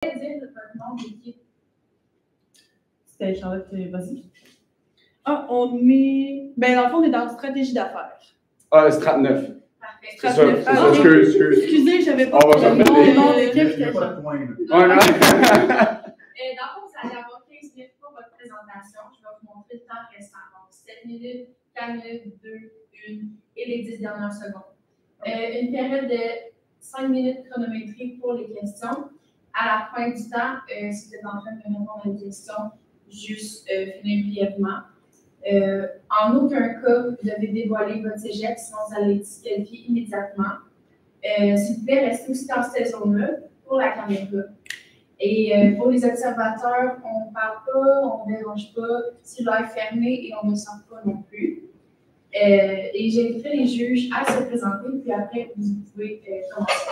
dire votre nom d'équipe? C'était Charlotte, vas-y. Ah, on est. Ben, dans le fond, on est dans stratégie d'affaires. Ah, Strat 9. Parfait. C'est ça. Ah, excuse. Excusez, j'avais pas On va s'en remettre. le nom d'équipe. Ouais, non. Dans le fond, vous allez avoir 15 minutes pour votre présentation. Je vais vous montrer le temps restant. Donc, 7 minutes, 4 minutes, 2, 1 et les 10 dernières secondes. Une période de 5 minutes chronométrique pour les questions. À la fin du temps, si vous êtes en train de répondre à une question, juste finir brièvement. En aucun cas, vous devez dévoiler votre cégep, sinon vous allez être disqualifié immédiatement. S'il vous plaît, restez aussi dans cette zone-là pour la caméra. Et pour les observateurs, on ne parle pas, on ne dérange pas, si l'heure est fermée et on ne sort pas non plus. Et j'inviterai les juges à se présenter, puis après, vous pouvez commencer.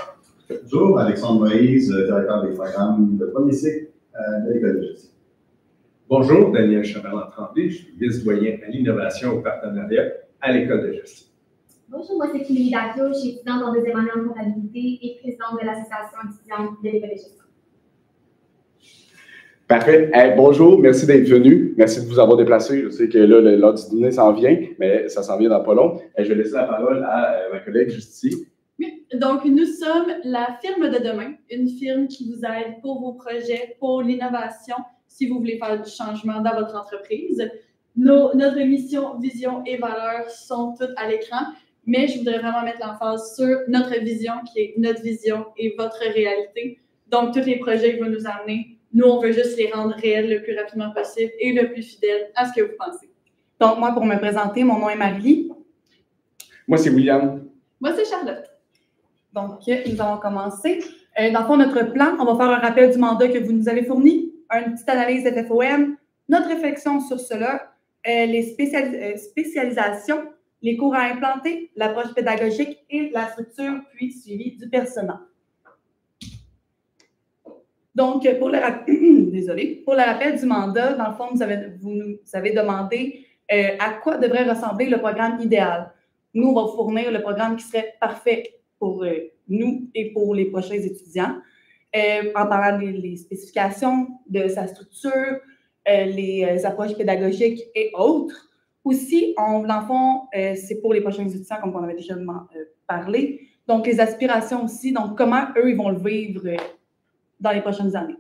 Bonjour, Alexandre Moïse, directeur des programmes de premier cycle de l'École de gestion. Bonjour, Daniel Chaberland-Tremblay, je suis vice-doyen à l'innovation et au partenariat à l'École de gestion. Bonjour, moi c'est Kimberly Dato, je suis étudiante en deuxième année en comptabilité et présidente de l'association étudiante de l'École de gestion. Parfait. Bonjour, merci d'être venu. Merci de vous avoir déplacé. Je sais que là, l'heure du dîner s'en vient, mais ça s'en vient dans pas long. Je vais laisser la parole à ma collègue Justy. Oui, donc nous sommes la firme de demain, une firme qui vous aide pour vos projets, pour l'innovation, si vous voulez faire du changement dans votre entreprise. Notre mission, vision et valeurs sont toutes à l'écran, mais je voudrais vraiment mettre l'emphase sur notre vision, qui est notre vision et votre réalité. Donc, tous les projets que vous nous amenez, nous, on veut juste les rendre réels le plus rapidement possible et le plus fidèle à ce que vous pensez. Donc, moi, pour me présenter, mon nom est Marie-Lie. Moi, c'est William. Moi, c'est Charlotte. Donc, nous allons commencer. Dans le fond, notre plan, on va faire un rappel du mandat que vous nous avez fourni, une petite analyse de FFOM, notre réflexion sur cela, les spécialisations, les cours à implanter, l'approche pédagogique et la structure, puis suivi du personnel. Donc, pour le rappel du mandat, dans le fond, vous nous avez demandé à quoi devrait ressembler le programme idéal. Nous, on va vous fournir le programme qui serait parfait pour nous et pour les prochains étudiants, en parlant des spécifications de sa structure, les approches pédagogiques et autres. Aussi, dans le fond, c'est pour les prochains étudiants, comme on avait déjà parlé. Donc, les aspirations aussi, donc comment eux, ils vont le vivre dans les prochaines années.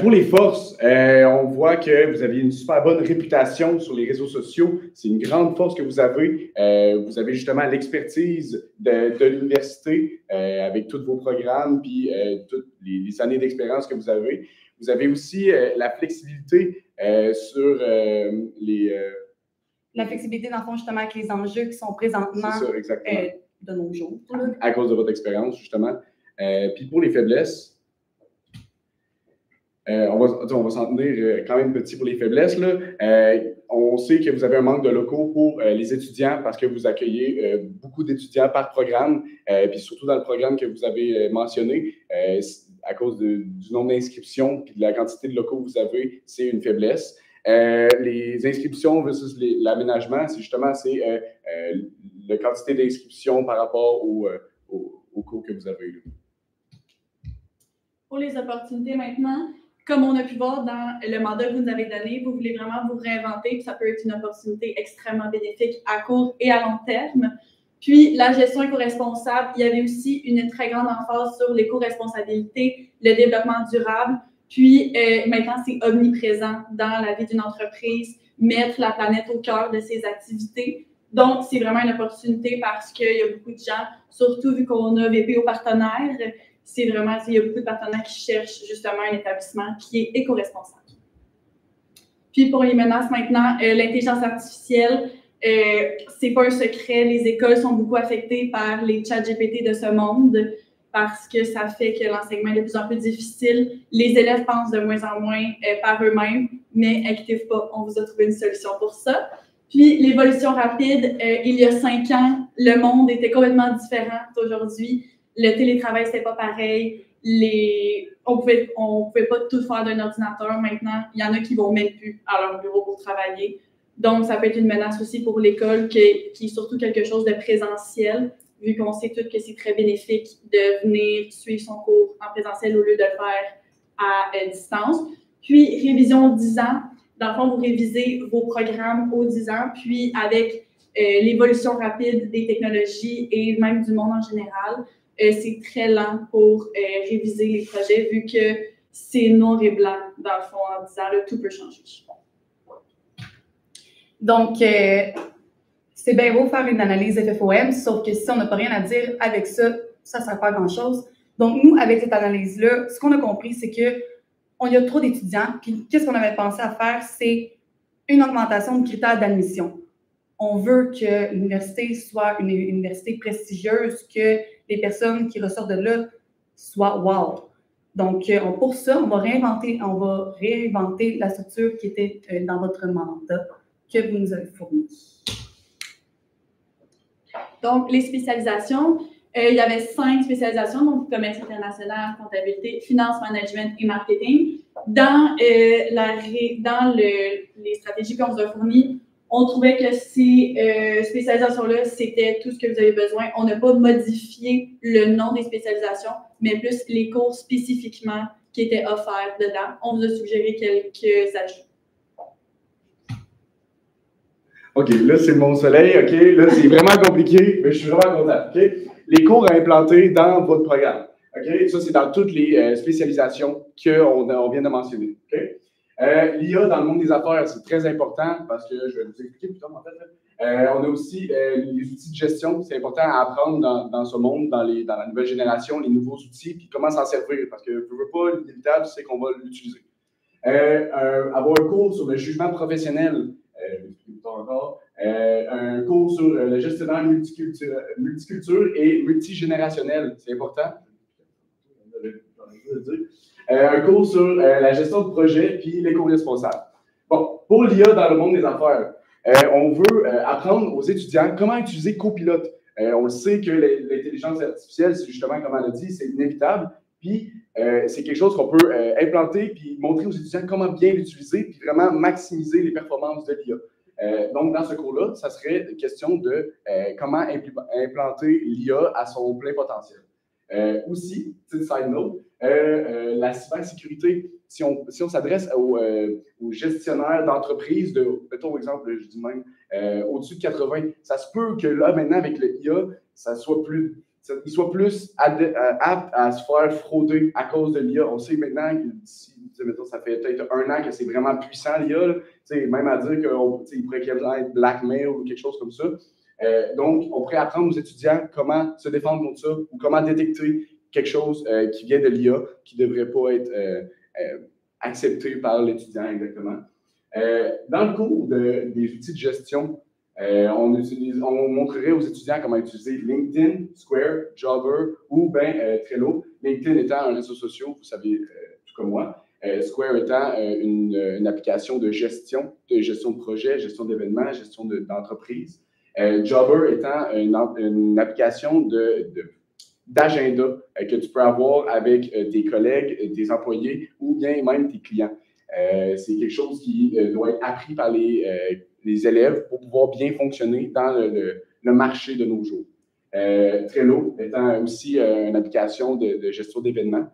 Pour les forces, on voit que vous avez une super bonne réputation sur les réseaux sociaux. C'est une grande force que vous avez. Vous avez justement l'expertise de l'université avec tous vos programmes puis toutes les années d'expérience que vous avez. Vous avez aussi la flexibilité sur La flexibilité, dans le fond, justement, avec les enjeux qui sont présentement de nos jours. À cause de votre expérience, justement. Puis pour les faiblesses, on va s'en tenir quand même petit pour les faiblesses. Là. On sait que vous avez un manque de locaux pour les étudiants parce que vous accueillez beaucoup d'étudiants par programme, puis surtout dans le programme que vous avez mentionné, à cause du nombre d'inscriptions puis de la quantité de locaux que vous avez, c'est une faiblesse. Les inscriptions versus l'aménagement, c'est justement la quantité d'inscriptions par rapport aux cours que vous avez. Là. Pour les opportunités maintenant, comme on a pu voir dans le mandat que vous nous avez donné, vous voulez vraiment vous réinventer, puis ça peut être une opportunité extrêmement bénéfique à court et à long terme. Puis, la gestion éco-responsable, il y avait aussi une très grande emphase sur l'éco-responsabilité, le développement durable. Puis, maintenant, c'est omniprésent dans la vie d'une entreprise, mettre la planète au cœur de ses activités. Donc, c'est vraiment une opportunité parce qu'il y a beaucoup de gens, surtout vu qu'on a VP aux partenaires, il y a beaucoup de partenaires qui cherchent justement un établissement qui est éco-responsable. Puis pour les menaces maintenant, l'intelligence artificielle, c'est pas un secret, les écoles sont beaucoup affectées par les chats GPT de ce monde parce que ça fait que l'enseignement est de plus en plus difficile. Les élèves pensent de moins en moins par eux-mêmes, mais inquiétez-vous pas, on vous a trouvé une solution pour ça. Puis l'évolution rapide, il y a 5 ans, le monde était complètement différent d'aujourd'hui. Le télétravail, c'était pas pareil. On pouvait pas tout faire d'un ordinateur. Maintenant, il y en a qui vont même plus à leur bureau pour travailler. Donc, ça peut être une menace aussi pour l'école qui est surtout quelque chose de présentiel. vu qu'on sait tous que c'est très bénéfique de venir suivre son cours en présentiel au lieu de le faire à distance. Puis, révision 10 ans. Dans le fond, vous révisez vos programmes aux 10 ans, puis avec l'évolution rapide des technologies et même du monde en général, c'est très lent pour réviser les projets, vu que c'est noir et blanc, dans le fond, en 10 ans, là, tout peut changer. Donc, c'est bien beau faire une analyse FFOM, sauf que si on n'a pas rien à dire avec ça, ça ne sert pas à grand-chose. Donc, nous, avec cette analyse-là, ce qu'on a compris, c'est qu'on y a trop d'étudiants. Puis, qu'est-ce qu'on avait pensé à faire? C'est une augmentation de critères d'admission. On veut que l'université soit une université prestigieuse, que les personnes qui ressortent de là soient wow. Donc, pour ça, on va réinventer la structure qui était dans votre mandat que vous nous avez fourni. Donc, les spécialisations, il y avait 5 spécialisations, donc commerce international, comptabilité, finance, management et marketing. Dans les stratégies qu'on vous a fournies, on trouvait que ces spécialisations-là, c'était tout ce que vous avez besoin. On n'a pas modifié le nom des spécialisations, mais plus les cours spécifiquement qui étaient offerts dedans. On vous a suggéré quelques ajouts. OK, là, c'est mon soleil. OK, là, c'est vraiment compliqué, mais je suis vraiment content. OK? Les cours à implanter dans votre programme. OK? Ça, c'est dans toutes les spécialisations qu'on vient de mentionner. OK? L'IA dans le monde des affaires, c'est très important parce que je vais vous expliquer plus tard, en fait. On a aussi les outils de gestion. C'est important à apprendre dans ce monde, dans la nouvelle génération, les nouveaux outils, puis comment s'en servir. Parce que je ne veux pas, l'inévitable, c'est qu'on va l'utiliser. Avoir un cours sur le jugement professionnel. Encore. Un cours sur le gestionnaire multiculture et multigénérationnel, c'est important. Un cours sur la gestion de projet puis l'éco-responsable. Bon, pour l'IA dans le monde des affaires, on veut apprendre aux étudiants comment utiliser Copilote. On le sait que l'intelligence artificielle, c'est justement, comme elle a dit, c'est inévitable. Puis, c'est quelque chose qu'on peut implanter puis montrer aux étudiants comment bien l'utiliser puis vraiment maximiser les performances de l'IA. Donc, dans ce cours-là, ça serait question de comment implanter l'IA à son plein potentiel. Aussi, petite side note, la cybersécurité, si on s'adresse aux gestionnaires d'entreprises, mettons exemple, je dis même, au-dessus de 80, ça se peut que là, maintenant, avec le IA, il soit plus apte à se faire frauder à cause de l'IA. On sait maintenant que ça fait peut-être 1 an que c'est vraiment puissant, l'IA. Même à dire qu'il pourrait être blackmail ou quelque chose comme ça. Donc, on pourrait apprendre aux étudiants comment se défendre contre ça ou comment détecter quelque chose qui vient de l'IA qui ne devrait pas être accepté par l'étudiant exactement. Dans le cours des outils de gestion, on montrerait aux étudiants comment utiliser LinkedIn, Square, Jobber ou bien Trello. LinkedIn étant un réseau social, vous savez, tout comme moi. Square étant une application de gestion de projet, gestion d'événements, gestion d'entreprise. Jobber étant une application d'agenda que tu peux avoir avec tes collègues, tes employés ou bien même tes clients. C'est quelque chose qui doit être appris par les élèves pour pouvoir bien fonctionner dans le marché de nos jours. Trello étant aussi une application de gestion d'événements.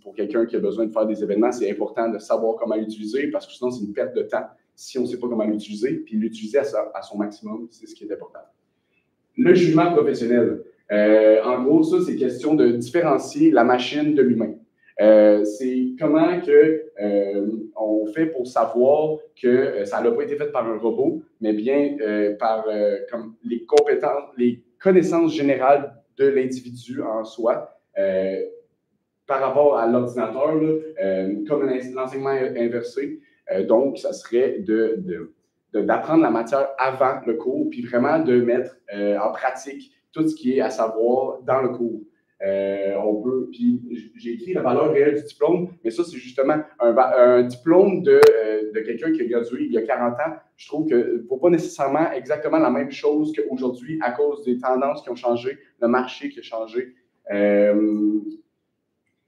Pour quelqu'un qui a besoin de faire des événements, c'est important de savoir comment l'utiliser parce que sinon, c'est une perte de temps si on ne sait pas comment l'utiliser. Puis l'utiliser à son maximum, c'est ce qui est important. Le jugement professionnel. En gros, ça, c'est question de différencier la machine de l'humain. C'est comment on fait pour savoir que ça n'a pas été fait par un robot, mais bien par comme les connaissances générales de l'individu en soi. Par rapport à l'ordinateur, comme l'enseignement inversé. Donc, ça serait d'apprendre la matière avant le cours, puis vraiment de mettre en pratique tout ce qui est à savoir dans le cours. Puis j'ai écrit la valeur réelle du diplôme, mais ça, c'est justement un diplôme de quelqu'un qui a gradué il y a 40 ans. Je trouve qu'il ne faut pas nécessairement exactement la même chose qu'aujourd'hui à cause des tendances qui ont changé, le marché qui a changé.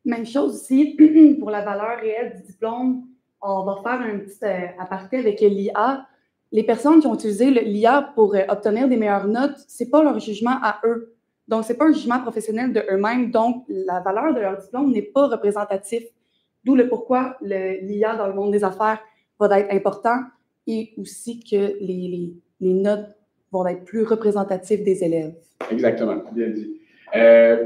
Même chose aussi, pour la valeur réelle du diplôme, on va faire un petit aparté avec l'IA. les personnes qui ont utilisé l'IA pour obtenir des meilleures notes, ce n'est pas leur jugement à eux. Donc, ce n'est pas un jugement professionnel de eux-mêmes. Donc, la valeur de leur diplôme n'est pas représentative. D'où le pourquoi l'IA dans le monde des affaires va être important et aussi que les notes vont être plus représentatives des élèves. Exactement, bien dit.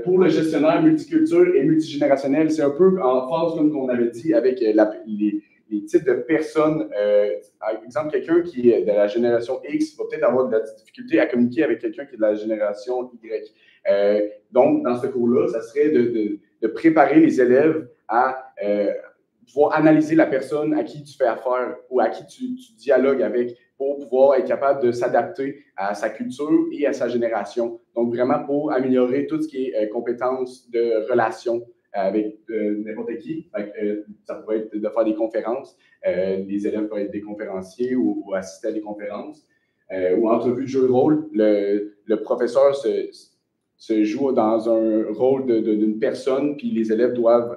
Pour le gestionnaire multiculture et multigénérationnel, c'est un peu en phase, comme on avait dit, avec les types de personnes. Par exemple, quelqu'un qui est de la génération X va peut-être avoir de la difficulté à communiquer avec quelqu'un qui est de la génération Y. Donc, dans ce cours-là, ça serait de préparer les élèves à pouvoir analyser la personne à qui tu fais affaire ou à qui tu dialogues avec pour pouvoir être capable de s'adapter à sa culture et à sa génération. Donc, vraiment pour améliorer tout ce qui est compétences de relation avec n'importe qui. Ça pourrait être de faire des conférences. Les élèves peuvent être des conférenciers ou assister à des conférences. Ou entrevue de jeu de rôle. Le professeur se joue dans un rôle d'une personne, puis les élèves doivent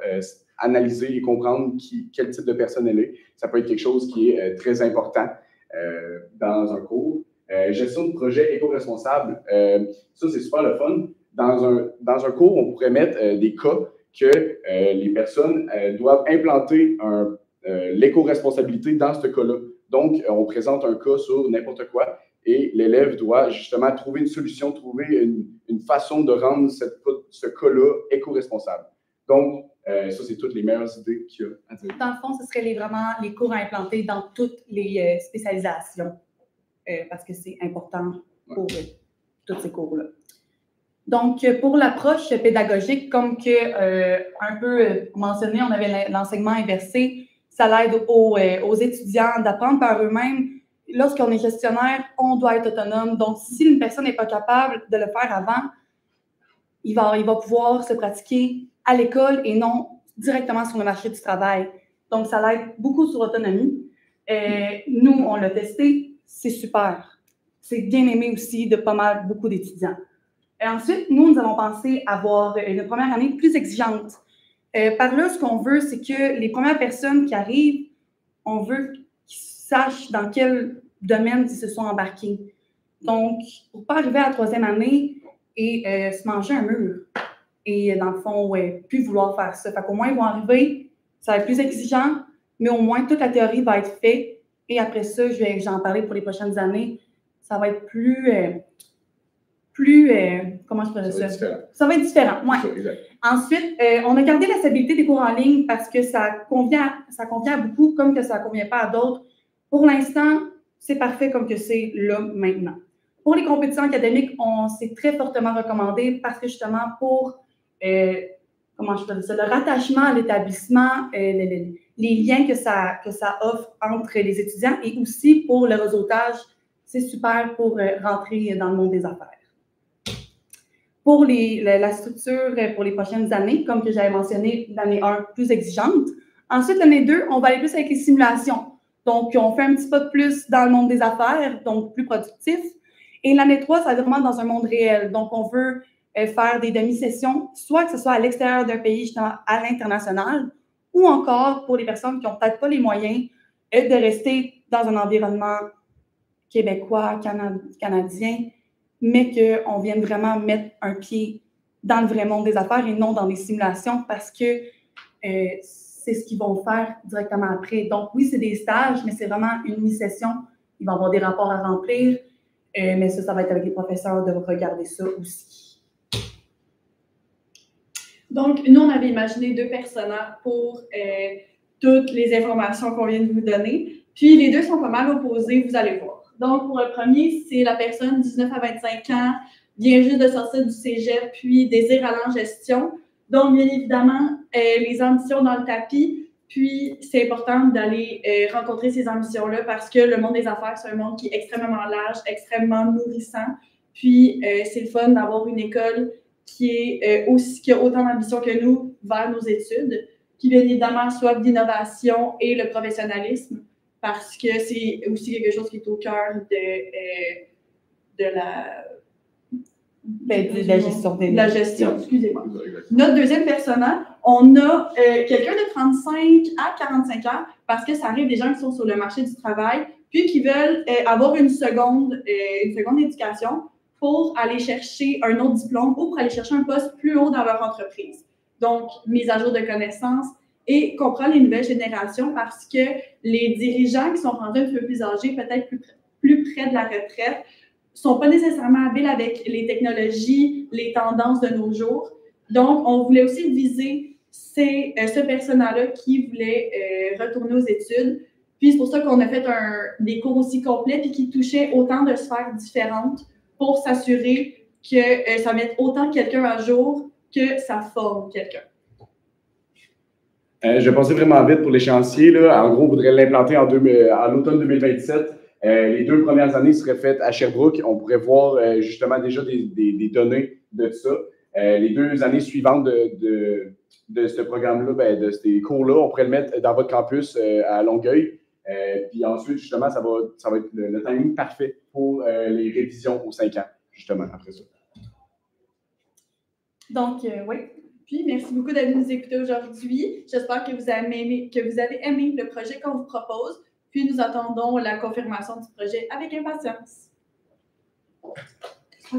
analyser et comprendre quel type de personne elle est. Ça peut être quelque chose qui est très important dans un cours. Gestion de projet éco-responsable, ça c'est super le fun. Dans un cours, on pourrait mettre des cas que les personnes doivent implanter l'éco-responsabilité dans ce cas-là. Donc, on présente un cas sur n'importe quoi et l'élève doit justement trouver une solution, trouver une façon de rendre ce cas-là éco-responsable. Donc, ça, c'est toutes les meilleures idées qu'il y a à dire. Dans le fond, ce serait vraiment les cours à implanter dans toutes les spécialisations, parce que c'est important pour tous ces cours-là. Donc, pour l'approche pédagogique, comme un peu mentionné, on avait l'enseignement inversé, ça l'aide aux étudiants d'apprendre par eux-mêmes. Lorsqu'on est gestionnaire, on doit être autonome. Donc, si une personne n'est pas capable de le faire avant, il va pouvoir se pratiquer à l'école et non directement sur le marché du travail. Donc, ça l'aide beaucoup sur l'autonomie. Nous, on l'a testé, c'est super. C'est bien aimé aussi de beaucoup d'étudiants. Et ensuite, nous avons pensé avoir une première année plus exigeante. Par là, ce qu'on veut, c'est que les premières personnes qui arrivent, on veut qu'ils sachent dans quel domaine ils se sont embarqués. Donc, pour ne pas arriver à la troisième année et se manger un mur. Et dans le fond, plus vouloir faire ça. Fait qu'au moins, ils vont arriver, ça va être plus exigeant, mais au moins, toute la théorie va être faite. Et après ça, j'en parler pour les prochaines années, ça va être comment je pourrais dire ça? Ça va être différent, oui. Ensuite, on a gardé la stabilité des cours en ligne parce que ça convient à beaucoup, comme que ça ne convient pas à d'autres. Pour l'instant, c'est parfait comme que c'est là maintenant. Pour les compétitions académiques, c'est très fortement recommandé parce que justement, pour comment je peux dire ça, le rattachement à l'établissement, les liens que ça offre entre les étudiants et aussi pour le réseautage, c'est super pour rentrer dans le monde des affaires. Pour la structure pour les prochaines années, comme que j'avais mentionné, l'année 1 plus exigeante. Ensuite, l'année 2, on va aller plus avec les simulations. Donc, on fait un petit peu plus dans le monde des affaires, donc plus productif. Et l'année 3, ça va vraiment dans un monde réel. Donc, on veut faire des demi-sessions, soit que ce soit à l'extérieur d'un pays, justement à l'international, ou encore pour les personnes qui n'ont peut-être pas les moyens de rester dans un environnement québécois, canadien, mais qu'on vienne vraiment mettre un pied dans le vrai monde des affaires et non dans des simulations parce que c'est ce qu'ils vont faire directement après. Donc, oui, c'est des stages, mais c'est vraiment une mini-session. Ils vont avoir des rapports à remplir, mais ça va être avec les professeurs de regarder ça aussi. Donc, nous, on avait imaginé 2 personnages pour toutes les informations qu'on vient de vous donner. Puis, les 2 sont pas mal opposés, vous allez voir. Donc, pour le premier, c'est la personne 19 à 25 ans, vient juste de sortir du cégep, puis désire aller en gestion. Donc, bien évidemment, les ambitions dans le tapis. Puis, c'est important d'aller rencontrer ces ambitions-là parce que le monde des affaires, c'est un monde qui est extrêmement large, extrêmement nourrissant. Puis, c'est le fun d'avoir une école qui a autant d'ambition que nous vers nos études, qui bien évidemment soif d'innovation et le professionnalisme, parce que c'est aussi quelque chose qui est au cœur de la gestion. Excusez-moi. Notre deuxième personnage, On a quelqu'un de 35 à 45 ans parce que ça arrive des gens qui sont sur le marché du travail puis qui veulent avoir une seconde éducation pour aller chercher un autre diplôme ou pour aller chercher un poste plus haut dans leur entreprise. Donc, mise à jour de connaissances et comprendre les nouvelles générations parce que les dirigeants qui sont rendus un peu plus âgés, peut-être plus près de la retraite, ne sont pas nécessairement habiles avec les technologies, les tendances de nos jours. Donc, on voulait aussi viser ce personnel-là qui voulait retourner aux études. Puis, c'est pour ça qu'on a fait des cours aussi complets puis qui touchaient autant de sphères différentes pour s'assurer que ça mette autant quelqu'un à jour que ça forme quelqu'un. Je vais passer vraiment vite pour l'échéancier. Là. En gros, on voudrait l'implanter en l'automne 2027. Les 2 premières années seraient faites à Sherbrooke. On pourrait voir justement déjà des données de ça. Les 2 années suivantes de ce programme-là, de ces cours-là, on pourrait le mettre dans votre campus à Longueuil. Puis ensuite, justement, ça va être le timing parfait pour les révisions aux 5 ans, justement, après ça. Donc, oui. Puis, merci beaucoup d'avoir nous écouter aujourd'hui. J'espère que vous avez aimé le projet qu'on vous propose. Puis, nous attendons la confirmation du projet avec impatience. On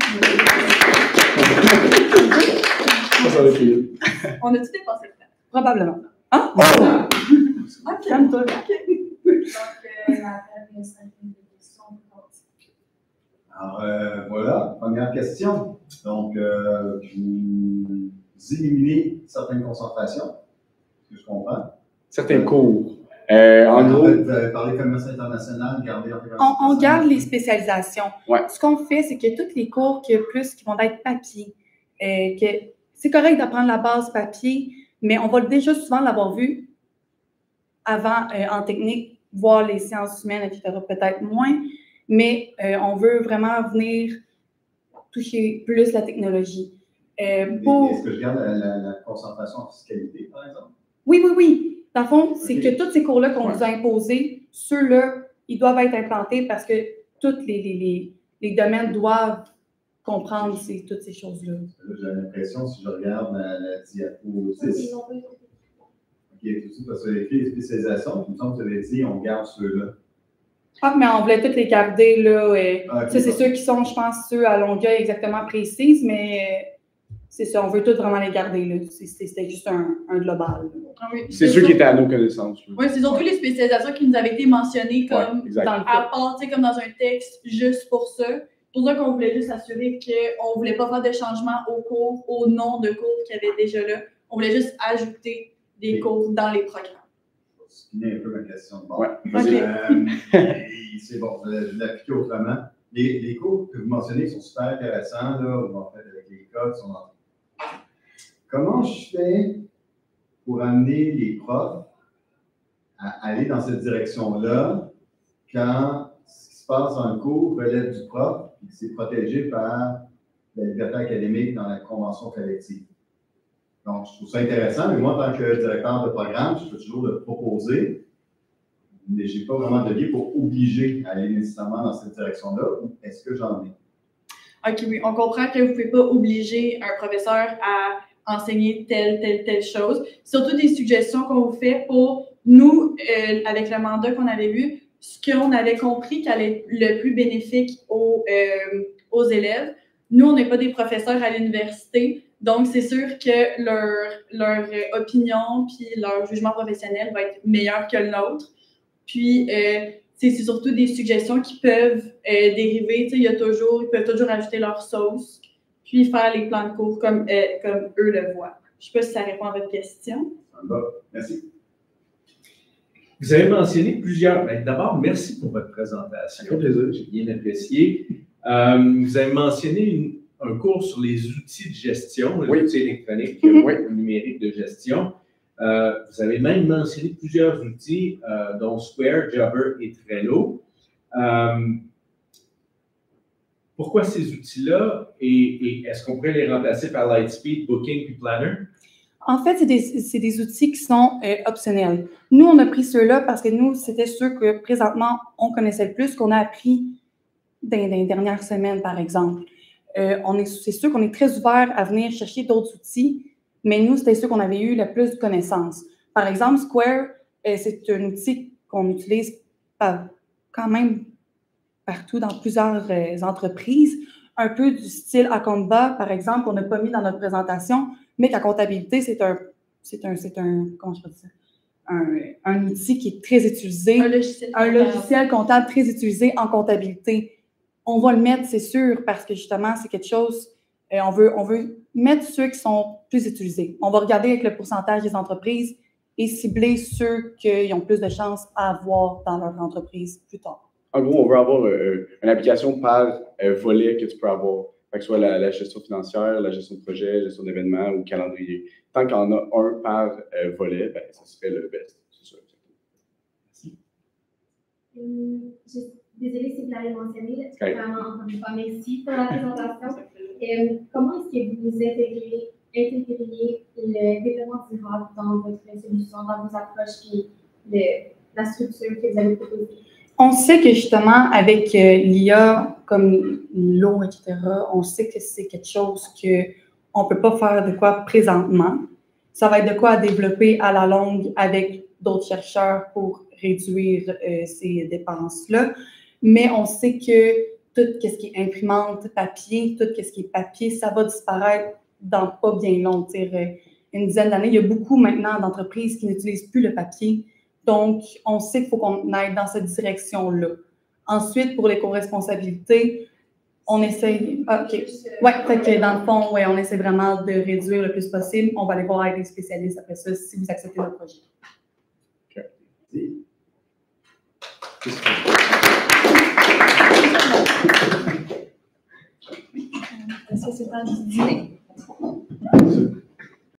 a-tu dépassé le temps? Probablement. Hein? OK. Calme-toi. OK. Donc, la table est 5 minutes de questions. Alors, voilà, première question. Donc, vous éliminez certaines concentrations, ce que je comprends. Certains cours. En gros, vous avez parlé commerce international, gardez On garde les spécialisations. Ouais. Ce qu'on fait, c'est que tous les cours qui vont être papier, que c'est correct d'apprendre la base papier, mais on va déjà souvent l'avoir vu avant en technique, voir les sciences humaines, etc., peut-être moins, mais on veut vraiment venir toucher plus la technologie. Est-ce que je garde la concentration en fiscalité, par exemple? Oui. Dans le fond, c'est Okay. que tous ces cours-là qu'on nous a imposés, ceux-là, ils doivent être implantés parce que tous les domaines doivent comprendre toutes ces choses-là. J'ai l'impression, si je regarde la diapo 6, OK, tout ça, parce que vous avez écrit les spécialisations, il me semble que vous avez dit on garde ceux-là. Ah, mais on voulait tous les garder, là. Okay, ça, c'est ceux qui sont, je pense, ceux à Longueuil exactement précises, mais c'est ça, on veut tous vraiment les garder, là. C'était juste un global. Ah oui. C'est ceux qui étaient à nos connaissances. Oui, c'est surtout les spécialisations qui nous avaient été mentionnées comme exact. Dans le à part, comme dans un texte, juste pour ça. C'est pour ça qu'on voulait juste s'assurer qu'on ne voulait pas faire de changement au cours, au nom de cours qu'il y avait déjà là. On voulait juste ajouter des cours dans les programmes. Je vais spinner un peu ma question de bord. Ouais, vas-y. C'est bon, je vais l'appliquer autrement. Les cours que vous mentionnez sont super intéressants, là, en fait, avec les codes. Comment je fais pour amener les profs à aller dans cette direction-là quand ce qui se passe dans le cours relève du prof et que c'est protégé par la liberté académique dans la convention collective? Donc, je trouve ça intéressant, mais moi, en tant que directeur de programme, je fais toujours le proposer, mais je n'ai pas vraiment de lien pour obliger à aller nécessairement dans cette direction-là, ou est-ce que j'en ai? OK, oui, on comprend que vous ne pouvez pas obliger un professeur à enseigner telle chose. Surtout des suggestions qu'on vous fait pour nous, avec le mandat qu'on avait vu, ce qu'on avait compris qui allait être le plus bénéfique aux élèves. Nous, on n'est pas des professeurs à l'université, donc c'est sûr que leur opinion puis leur jugement professionnel va être meilleur que le nôtre. Puis, c'est surtout des suggestions qui peuvent dériver. Ils peuvent toujours ajouter leur sauce, puis faire les plans de cours comme eux le voient. Je ne sais pas si ça répond à votre question. Merci. Vous avez mentionné plusieurs. D'abord, merci pour votre présentation. Ça fait plaisir. J'ai bien apprécié. Vous avez mentionné un cours sur les outils de gestion, les outils électroniques, numériques de gestion. Vous avez même mentionné plusieurs outils, dont Square, Jobber et Trello. Pourquoi ces outils-là et est-ce qu'on pourrait les remplacer par Lightspeed, Booking puis Planner? En fait, c'est des outils qui sont optionnels. Nous, on a pris ceux-là parce que nous, c'était ceux que présentement, on connaissait le plus, qu'on a appris dans les dernières semaines, par exemple. C'est sûr qu'on est très ouvert à venir chercher d'autres outils, Mais nous, c'était ceux qu'on avait eu le plus de connaissances. Par exemple, Square, c'est un outil qu'on utilise quand même partout dans plusieurs entreprises, un peu du style Akonba, par exemple, qu'on n'a pas mis dans notre présentation, mais qu'à comptabilité, c'est un comment je peux dire ça? Un outil qui est très utilisé. Un logiciel comptable très utilisé en comptabilité. On va le mettre, c'est sûr, parce que justement, c'est quelque chose, on veut mettre ceux qui sont plus utilisés. On va regarder avec le pourcentage des entreprises et cibler ceux qui ont plus de chances à avoir dans leur entreprise plus tard. En gros, on veut avoir une application par volet que tu peux avoir, que ce soit la gestion financière, la gestion de projet, la gestion d'événements ou calendrier. Tant qu'il y en a un par volet, ben, ça serait le best. C'est ça. Merci. Désolée si vous l'avez mentionné, vraiment, encore une fois, merci pour la présentation. Comment est-ce que vous intégreriez le développement durable dans votre solution, dans vos approches et la structure que vous avez proposée? On sait que justement, avec l'IA, comme l'eau, etc., on sait que c'est quelque chose qu'on ne peut pas faire de quoi présentement. Ça va être de quoi à développer à la longue avec d'autres chercheurs pour réduire ces dépenses-là. Mais on sait que tout ce qui est imprimante, papier, tout ce qui est papier, ça va disparaître dans pas bien long. Une dizaine d'années, il y a beaucoup maintenant d'entreprises qui n'utilisent plus le papier. Donc, on sait qu'il faut qu'on aille dans cette direction-là. Ensuite, pour l'éco-responsabilité, on essaye... OK. Oui, fait que dans le fond, ouais, on essaie vraiment de réduire le plus possible. On va aller voir avec des spécialistes après ça si vous acceptez notre projet. OK. Est-ce que c'est temps du dîner?